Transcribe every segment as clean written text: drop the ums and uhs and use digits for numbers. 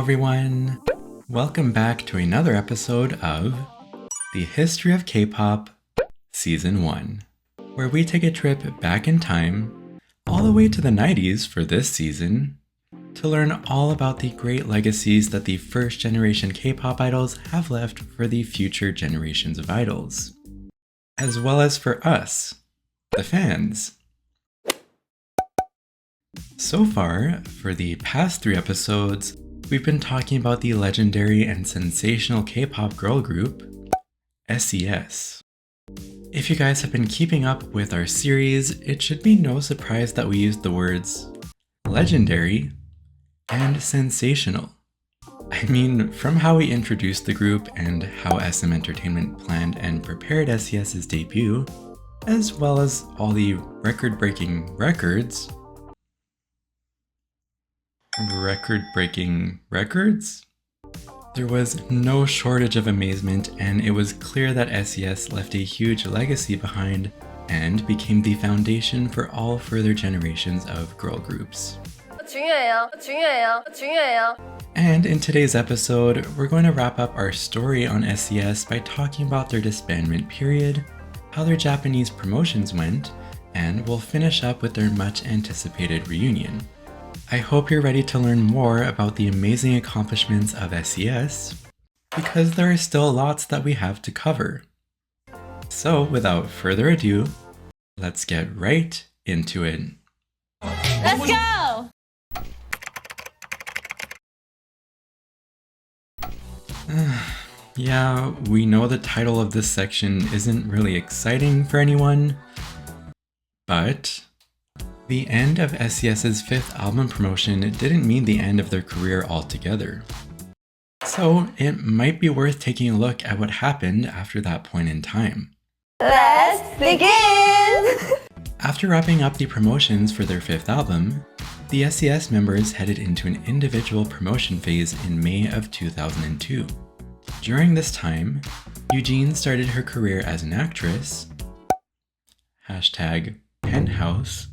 everyone! Welcome back to another episode of The History of K-Pop Season 1, where we take a trip back in time, all the way to the 90s for this season, to learn all about the great legacies that the first generation K-pop idols have left for the future generations of idols, as well as for us, the fans. So far, for the past 3 episodes, we've been talking about the legendary and sensational K-pop girl group, S.E.S. If you guys have been keeping up with our series, it should be no surprise that we used the words legendary and sensational. I mean, from how we introduced the group and how SM Entertainment planned and prepared S.E.S's debut, as well as all the record-breaking records, there was no shortage of amazement, and it was clear that S.E.S left a huge legacy behind and became the foundation for all further generations of girl groups. And in today's episode, we're going to wrap up our story on S.E.S by talking about their disbandment period, how their Japanese promotions went, and we'll finish up with their much anticipated reunion. I hope you're ready to learn more about the amazing accomplishments of S.E.S, because there are still lots that we have to cover. So without further ado, let's get right into it. Let's go! Yeah, we know the title of this section isn't really exciting for anyone, but the end of S.E.S's 5th album promotion didn't mean the end of their career altogether. So it might be worth taking a look at what happened after that point in time. Let's begin! After wrapping up the promotions for their 5th album, the S.E.S members headed into an individual promotion phase in May of 2002. During this time, Eugene started her career as an actress, #Penthouse,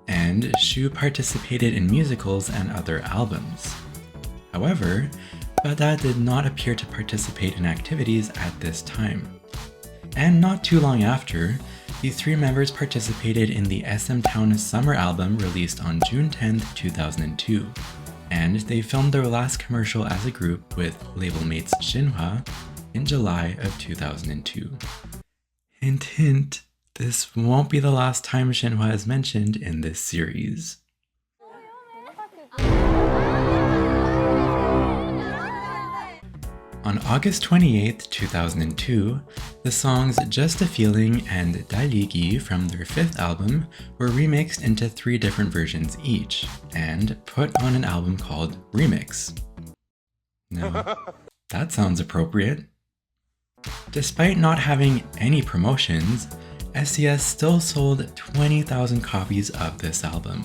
and Shu participated in musicals and other albums. However, Bada did not appear to participate in activities at this time. And not too long after, the 3 members participated in the SM Town summer album released on June 10th, 2002, and they filmed their last commercial as a group with label mates Shinhwa in July of 2002. Hint hint. This won't be the last time Shinhwa is mentioned in this series. On August 28, 2002, the songs Just a Feeling and Daligi from their 5th album were remixed into 3 different versions each, and put on an album called Remix. Now, that sounds appropriate. Despite not having any promotions, S.E.S still sold 20,000 copies of this album.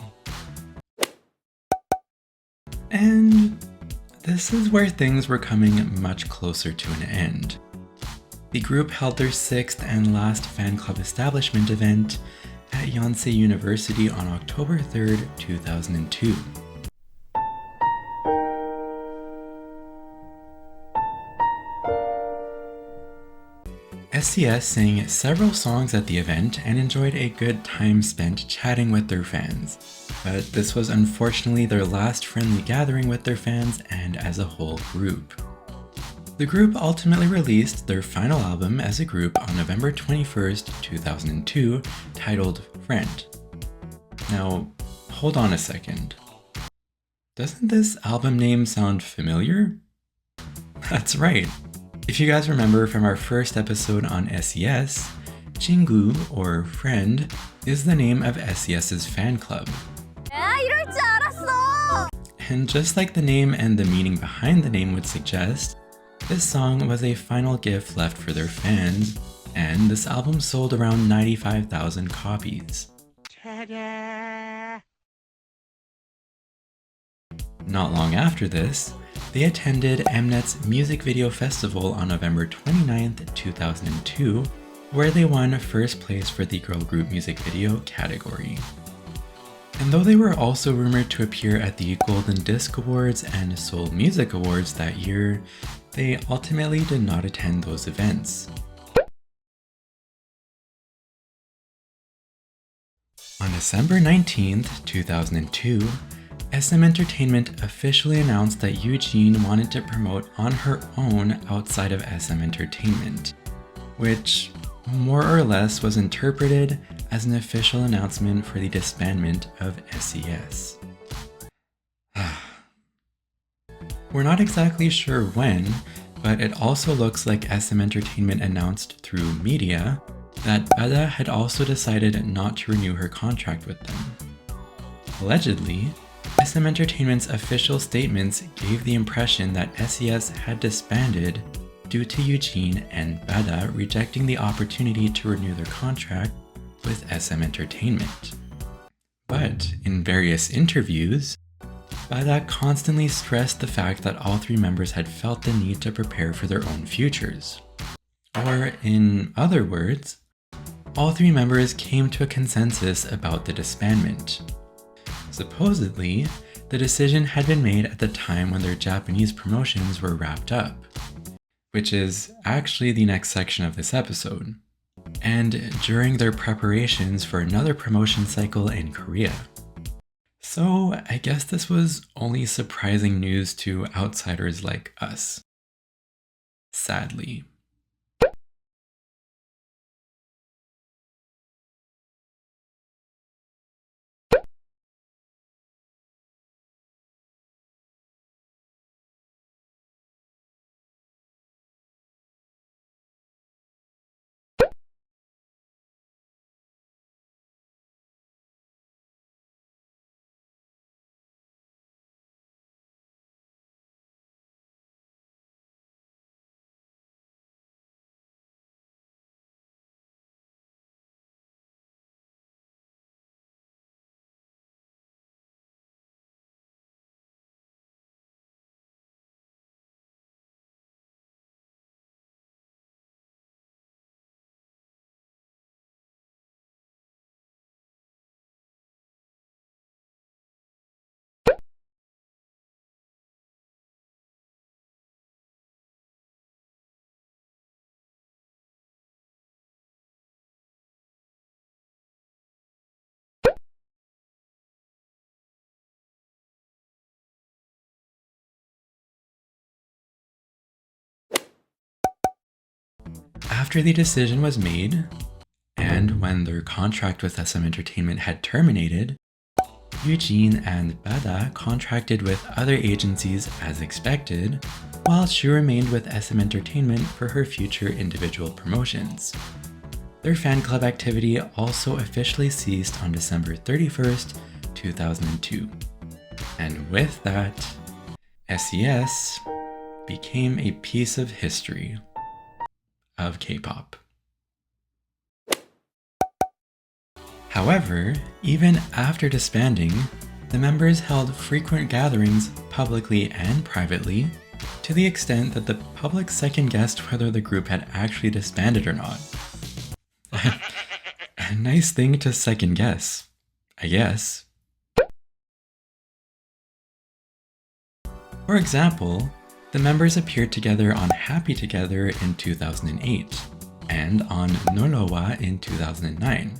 And this is where things were coming much closer to an end. The group held their 6th and last fan club establishment event at Yonsei University on October 3rd, 2002. S.E.S sang several songs at the event and enjoyed a good time spent chatting with their fans, but this was unfortunately their last friendly gathering with their fans and as a whole group. The group ultimately released their final album as a group on November 21st, 2002, titled Friend. Now, hold on a second. Doesn't this album name sound familiar? That's right. If you guys remember from our first episode on S.E.S, Jingu, or Friend, is the name of S.E.S's fan club. And just like the name and the meaning behind the name would suggest, this song was a final gift left for their fans, and this album sold around 95,000 copies. Not long after this, they attended Mnet's Music Video Festival on November 29th, 2002, where they won first place for the girl group music video category. And though they were also rumored to appear at the Golden Disc Awards and Seoul Music Awards that year, they ultimately did not attend those events. On December 19th, 2002, SM Entertainment officially announced that Eugene wanted to promote on her own outside of SM Entertainment, which more or less was interpreted as an official announcement for the disbandment of S.E.S. We're not exactly sure when, but it also looks like SM Entertainment announced through media that Bada had also decided not to renew her contract with them. Allegedly, SM Entertainment's official statements gave the impression that S.E.S had disbanded due to Eugene and Bada rejecting the opportunity to renew their contract with SM Entertainment. But in various interviews, Bada constantly stressed the fact that all three members had felt the need to prepare for their own futures. Or in other words, all three members came to a consensus about the disbandment. Supposedly, the decision had been made at the time when their Japanese promotions were wrapped up, which is actually the next section of this episode, and during their preparations for another promotion cycle in Korea. So I guess this was only surprising news to outsiders like us. Sadly. After the decision was made, and when their contract with SM Entertainment had terminated, Eugene and Bada contracted with other agencies as expected, while she remained with SM Entertainment for her future individual promotions. Their fan club activity also officially ceased on December 31st, 2002. And with that, S.E.S became a piece of history of K-pop. However, even after disbanding, the members held frequent gatherings publicly and privately, to the extent that the public second-guessed whether the group had actually disbanded or not. A nice thing to second-guess, I guess. For example, the members appeared together on Happy Together in 2008, and on Nolowa in 2009.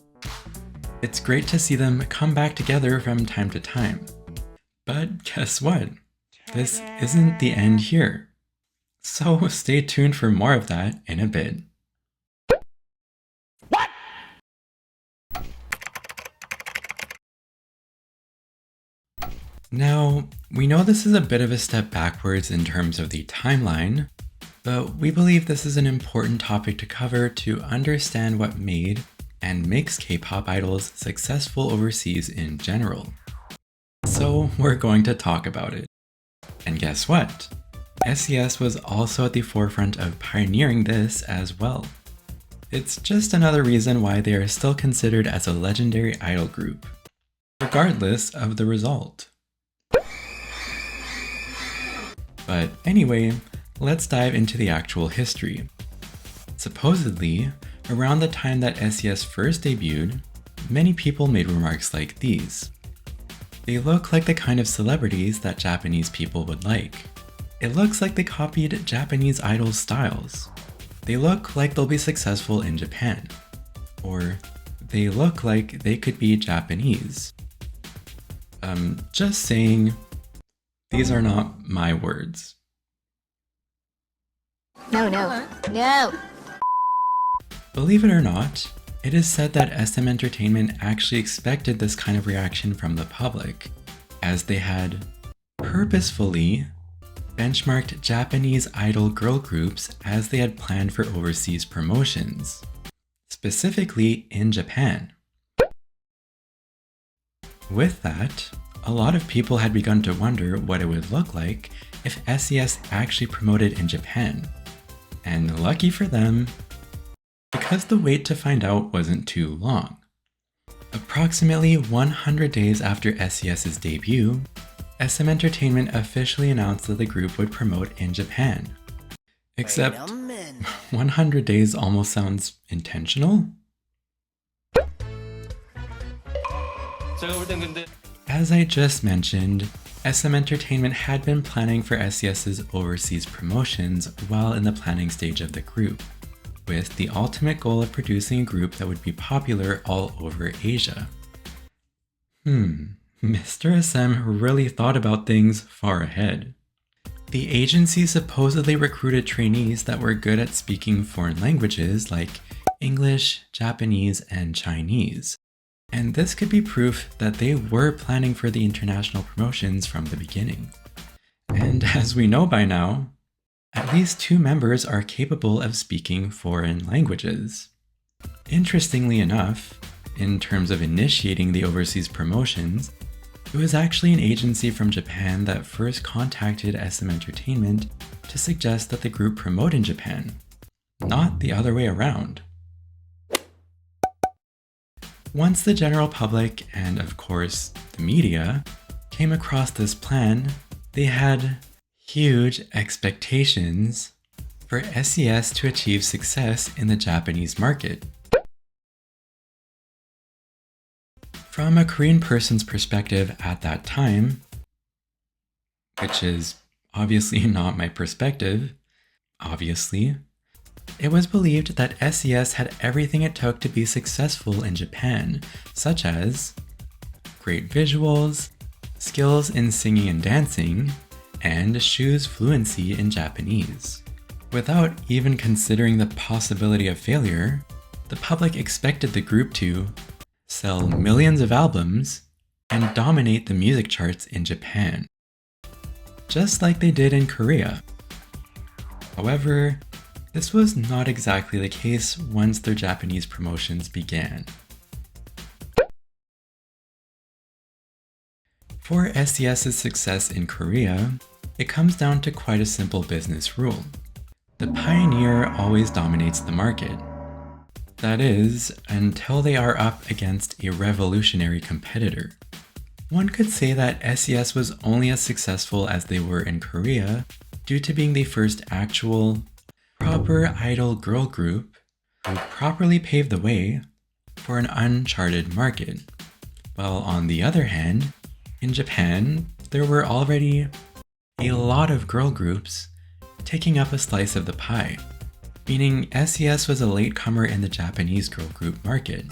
It's great to see them come back together from time to time. But guess what? This isn't the end here. So stay tuned for more of that in a bit. What? Now, we know this is a bit of a step backwards in terms of the timeline, but we believe this is an important topic to cover to understand what made and makes K-pop idols successful overseas in general. So we're going to talk about it. And guess what? S.E.S was also at the forefront of pioneering this as well. It's just another reason why they are still considered as a legendary idol group, regardless of the result. But anyway, let's dive into the actual history. Supposedly, around the time that S.E.S first debuted, many people made remarks like these. They look like the kind of celebrities that Japanese people would like. It looks like they copied Japanese idol styles. They look like they'll be successful in Japan. Or they look like they could be Japanese. Just saying, these are not my words. No. Believe it or not, it is said that SM Entertainment actually expected this kind of reaction from the public, as they had purposefully benchmarked Japanese idol girl groups as they had planned for overseas promotions, specifically in Japan. With that, a lot of people had begun to wonder what it would look like if S.E.S actually promoted in Japan. And lucky for them, because the wait to find out wasn't too long. Approximately 100 days after S.E.S's debut, SM Entertainment officially announced that the group would promote in Japan. Except, 100 days almost sounds intentional? As I just mentioned, SM Entertainment had been planning for S.E.S's overseas promotions while in the planning stage of the group, with the ultimate goal of producing a group that would be popular all over Asia. Mr. SM really thought about things far ahead. The agency supposedly recruited trainees that were good at speaking foreign languages like English, Japanese, and Chinese. And this could be proof that they were planning for the international promotions from the beginning. And as we know by now, at least 2 members are capable of speaking foreign languages. Interestingly enough, in terms of initiating the overseas promotions, it was actually an agency from Japan that first contacted SM Entertainment to suggest that the group promote in Japan, not the other way around. Once the general public, and of course the media, came across this plan, they had huge expectations for S.E.S to achieve success in the Japanese market. From a Korean person's perspective at that time, which is obviously not my perspective, obviously, it was believed that S.E.S had everything it took to be successful in Japan, such as great visuals, skills in singing and dancing, and Shu's fluency in Japanese. Without even considering the possibility of failure, the public expected the group to sell millions of albums and dominate the music charts in Japan, just like they did in Korea. However, this was not exactly the case once their Japanese promotions began. For S.E.S's success in Korea, it comes down to quite a simple business rule. The pioneer always dominates the market. That is, until they are up against a revolutionary competitor. One could say that S.E.S was only as successful as they were in Korea due to being the first actual, proper idol girl group who properly paved the way for an uncharted market. While on the other hand, in Japan, there were already a lot of girl groups taking up a slice of the pie, meaning S.E.S was a latecomer in the Japanese girl group market.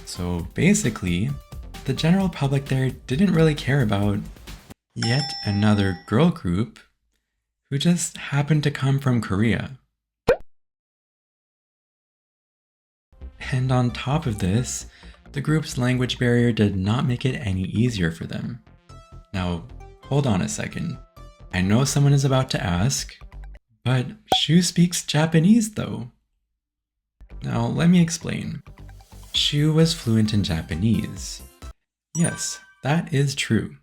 So basically, the general public there didn't really care about yet another girl group who just happened to come from Korea. And on top of this, the group's language barrier did not make it any easier for them. Now, hold on a second. I know someone is about to ask, but Shu speaks Japanese though. Now, let me explain. Shu was fluent in Japanese. Yes, that is true.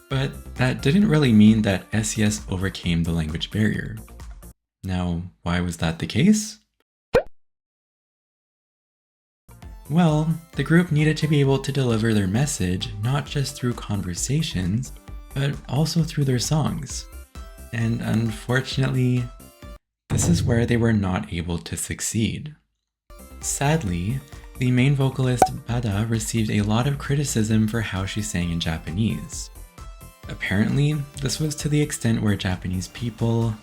But that didn't really mean that S.E.S overcame the language barrier. Now, why was that the case? Well, the group needed to be able to deliver their message not just through conversations, but also through their songs. And unfortunately, this is where they were not able to succeed. Sadly, The main vocalist Bada received a lot of criticism for how she sang in Japanese. Apparently, this was to the extent where Japanese people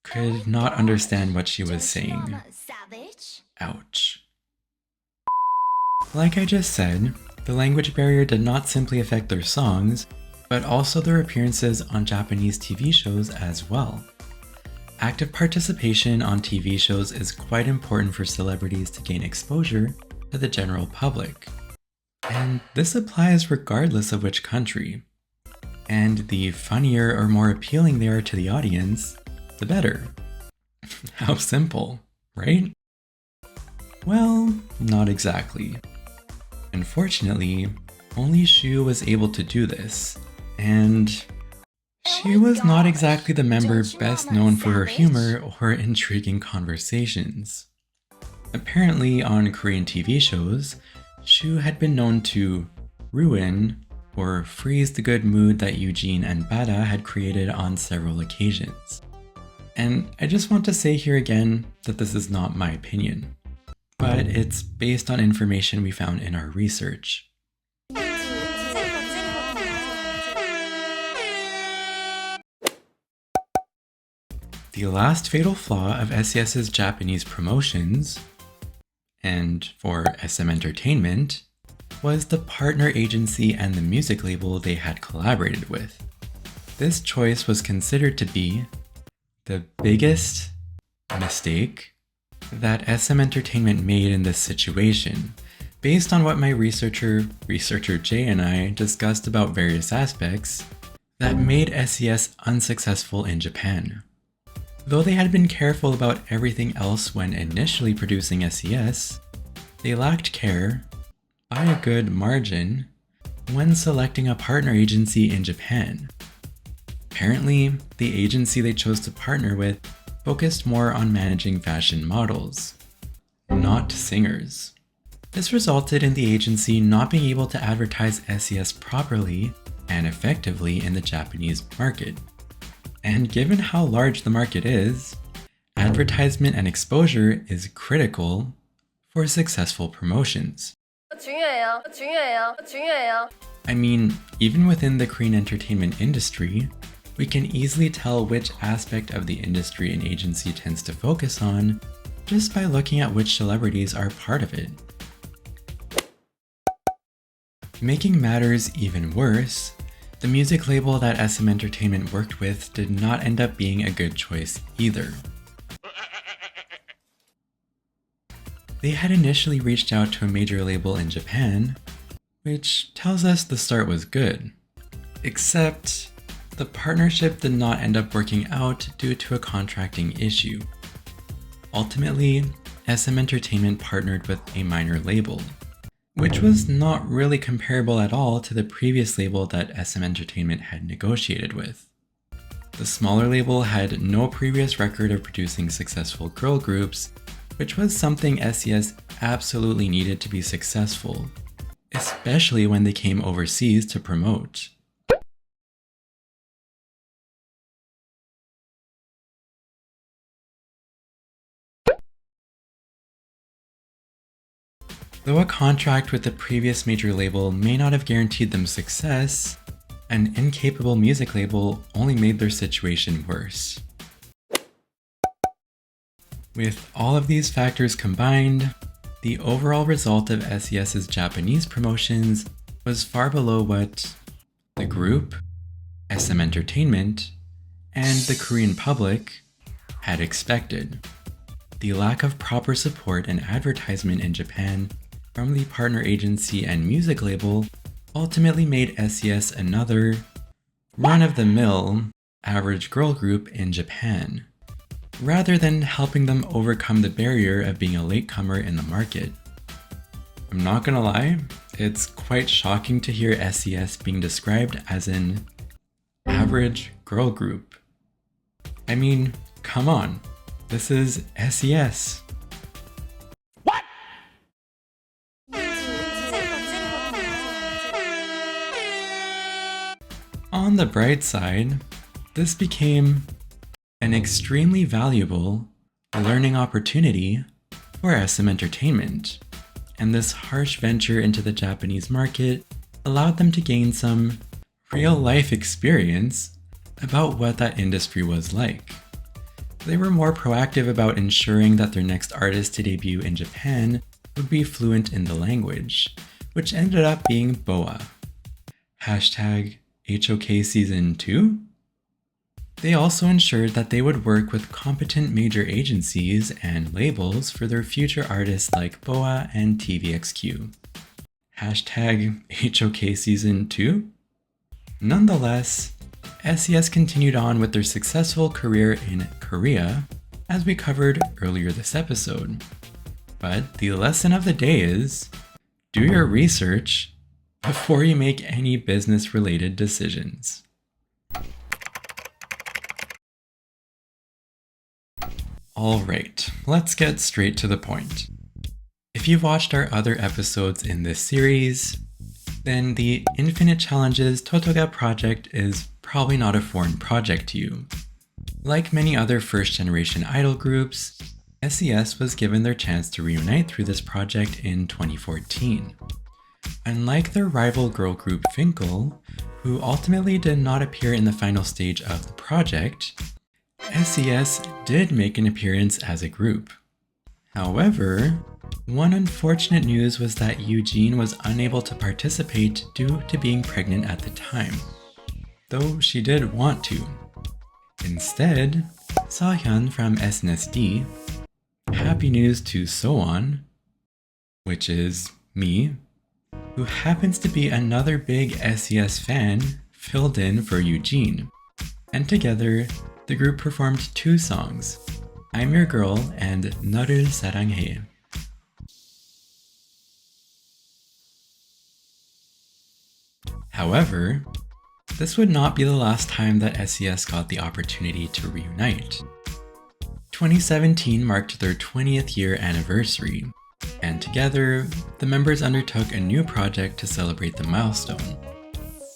could not understand what she was saying. Ouch. Like I just said, the language barrier did not simply affect their songs, but also their appearances on Japanese TV shows as well. Active participation on TV shows is quite important for celebrities to gain exposure to the general public. And this applies regardless of which country. And the funnier or more appealing they are to the audience, the better. How simple, right? Well, not exactly. Unfortunately, only Shu was able to do this, and she was not exactly the member best known for her humor or intriguing conversations. Apparently, on Korean TV shows, Shu had been known to ruin or freeze the good mood that Eugene and Bada had created on several occasions. And I just want to say here again that this is not my opinion, but it's based on information we found in our research. The last fatal flaw of S.E.S's Japanese promotions, and for SM Entertainment, was the partner agency and the music label they had collaborated with. This choice was considered to be the biggest mistake that SM Entertainment made in this situation, based on what my researcher Jay and I discussed about various aspects that made S.E.S unsuccessful in Japan. Though they had been careful about everything else when initially producing S.E.S, they lacked care, by a good margin, when selecting a partner agency in Japan. Apparently, the agency they chose to partner with focused more on managing fashion models, not singers. This resulted in the agency not being able to advertise S.E.S properly and effectively in the Japanese market. And given how large the market is, advertisement and exposure is critical for successful promotions. I mean, even within the Korean entertainment industry, we can easily tell which aspect of the industry an agency tends to focus on just by looking at which celebrities are part of it. Making matters even worse, the music label that SM Entertainment worked with did not end up being a good choice either. They had initially reached out to a major label in Japan, which tells us the start was good. Except, the partnership did not end up working out due to a contracting issue. Ultimately, SM Entertainment partnered with a minor label, which was not really comparable at all to the previous label that SM Entertainment had negotiated with. The smaller label had no previous record of producing successful girl groups, which was something S.E.S absolutely needed to be successful, especially when they came overseas to promote. Though a contract with the previous major label may not have guaranteed them success, an incapable music label only made their situation worse. With all of these factors combined, the overall result of S.E.S's Japanese promotions was far below what the group, SM Entertainment, and the Korean public had expected. The lack of proper support and advertisement in Japan from the partner agency and music label ultimately made S.E.S another run-of-the-mill average girl group in Japan, rather than helping them overcome the barrier of being a latecomer in the market. I'm not gonna lie, it's quite shocking to hear S.E.S being described as an average girl group. I mean, come on, this is S.E.S. On the bright side, this became an extremely valuable learning opportunity for SM Entertainment, and this harsh venture into the Japanese market allowed them to gain some real-life experience about what that industry was like. They were more proactive about ensuring that their next artist to debut in Japan would be fluent in the language, which ended up being BoA. Hashtag H.O.T Season 2? They also ensured that they would work with competent major agencies and labels for their future artists like BoA and TVXQ. Hashtag H.O.T Season 2? Nonetheless, S.E.S continued on with their successful career in Korea, as we covered earlier this episode. But the lesson of the day is, do your research before you make any business-related decisions. Alright, let's get straight to the point. If you've watched our other episodes in this series, then the Infinite Challenges Totoga project is probably not a foreign project to you. Like many other first-generation idol groups, S.E.S was given their chance to reunite through this project in 2014. Unlike their rival girl group Fin.K.L, who ultimately did not appear in the final stage of the project, S.E.S did make an appearance as a group. However, one unfortunate news was that Eugene was unable to participate due to being pregnant at the time, though she did want to. Instead, Hyun from SNSD, happy news to So-on, which is me, who happens to be another big S.E.S fan, filled in for Eugene, and together, the group performed two songs, I'm Your Girl and 너를 사랑해. However, this would not be the last time that S.E.S got the opportunity to reunite. 2017 marked their 20th year anniversary, and together, the members undertook a new project to celebrate the milestone.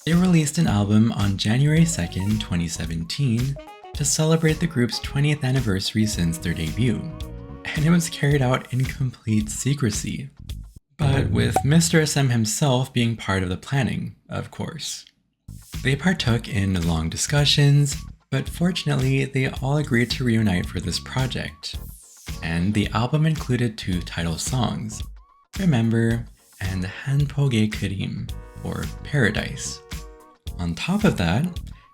They released an album on January 2nd, 2017, to celebrate the group's 20th anniversary since their debut, and it was carried out in complete secrecy. But with Mr. SM himself being part of the planning, of course. They partook in long discussions, but fortunately they all agreed to reunite for this project. And the album included two title songs, Remember and 한폭의 그림, or Paradise. On top of that,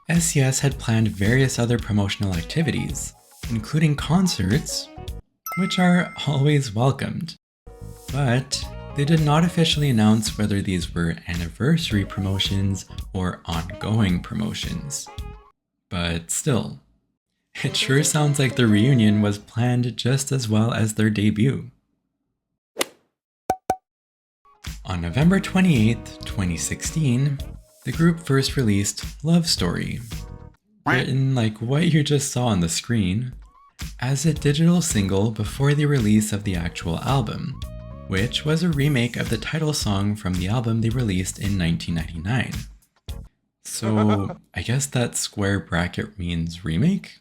S.E.S had planned various other promotional activities, including concerts, which are always welcomed. But they did not officially announce whether these were anniversary promotions or ongoing promotions. But still, it sure sounds like the reunion was planned just as well as their debut. On November 28, 2016, the group first released Love Story, written like what you just saw on the screen, as a digital single before the release of the actual album, which was a remake of the title song from the album they released in 1999. So, I guess that square bracket means remake?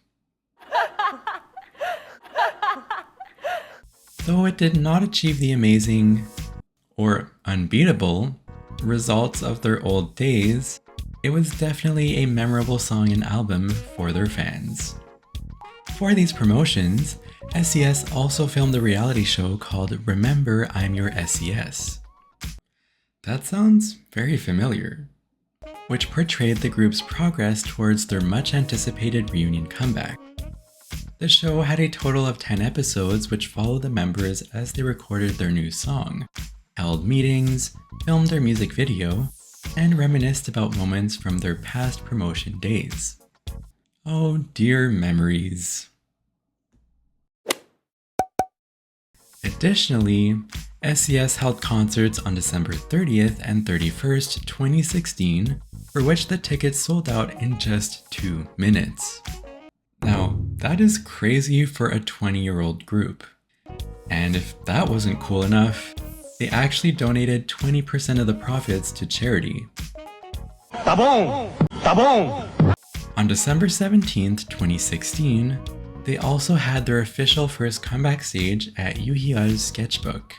Though it did not achieve the amazing, or unbeatable, results of their old days, it was definitely a memorable song and album for their fans. For these promotions, S.E.S also filmed a reality show called Remember I'm Your S.E.S. That sounds very familiar, which portrayed the group's progress towards their much-anticipated reunion comeback. The show had a total of 10 episodes which followed the members as they recorded their new song, held meetings, filmed their music video, and reminisced about moments from their past promotion days. Oh dear memories. Additionally, S.E.S held concerts on December 30th and 31st, 2016, for which the tickets sold out in just 2 minutes. Now, that is crazy for a 20-year-old group. And if that wasn't cool enough, they actually donated 20% of the profits to charity. Tá bom! Tá bom! On December 17th, 2016, they also had their official first comeback stage at Yoo Hee-ul's sketchbook.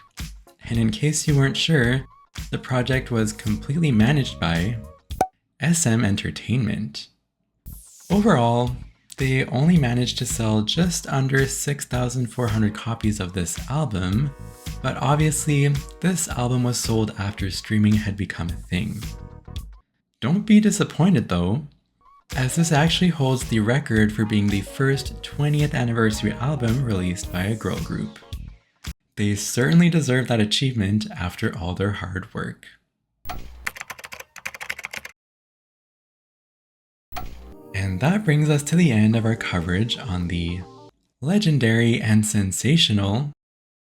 And in case you weren't sure, the project was completely managed by SM Entertainment. Overall, they only managed to sell just under 6,400 copies of this album, but obviously, this album was sold after streaming had become a thing. Don't be disappointed though, as this actually holds the record for being the first 20th anniversary album released by a girl group. They certainly deserve that achievement after all their hard work. And that brings us to the end of our coverage on the legendary and sensational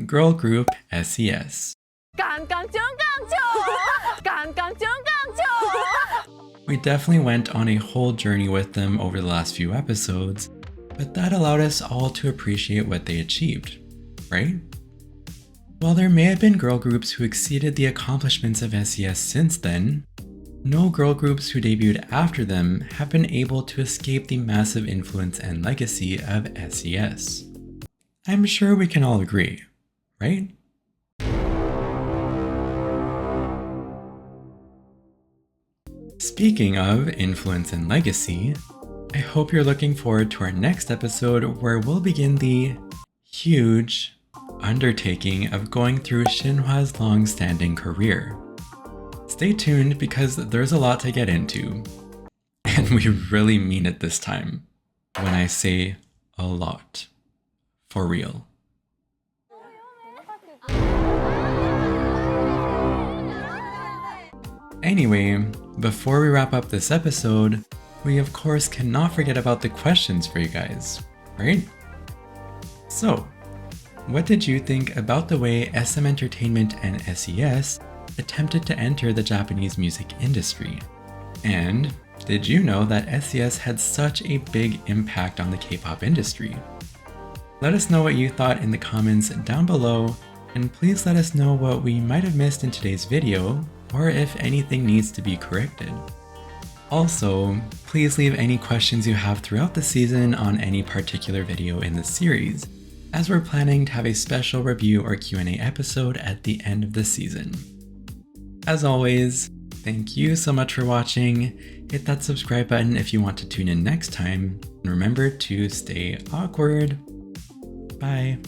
girl group S.E.S. We definitely went on a whole journey with them over the last few episodes, but that allowed us all to appreciate what they achieved, right? While there may have been girl groups who exceeded the accomplishments of S.E.S since then, no girl groups who debuted after them have been able to escape the massive influence and legacy of S.E.S. I'm sure we can all agree, right? Speaking of influence and legacy, I hope you're looking forward to our next episode where we'll begin the huge undertaking of going through Shinhwa's long-standing career. Stay tuned because there's a lot to get into, and we really mean it this time when I say a lot. For real. Anyway, before we wrap up this episode, we of course cannot forget about the questions for you guys, right? So, what did you think about the way SM Entertainment and S.E.S attempted to enter the Japanese music industry? And did you know that S.E.S had such a big impact on the K-pop industry? Let us know what you thought in the comments down below, and please let us know what we might have missed in today's video, or if anything needs to be corrected. Also, please leave any questions you have throughout the season on any particular video in the series, as we're planning to have a special review or Q&A episode at the end of the season. As always, thank you so much for watching. Hit that subscribe button if you want to tune in next time, and remember to stay awkward. Bye.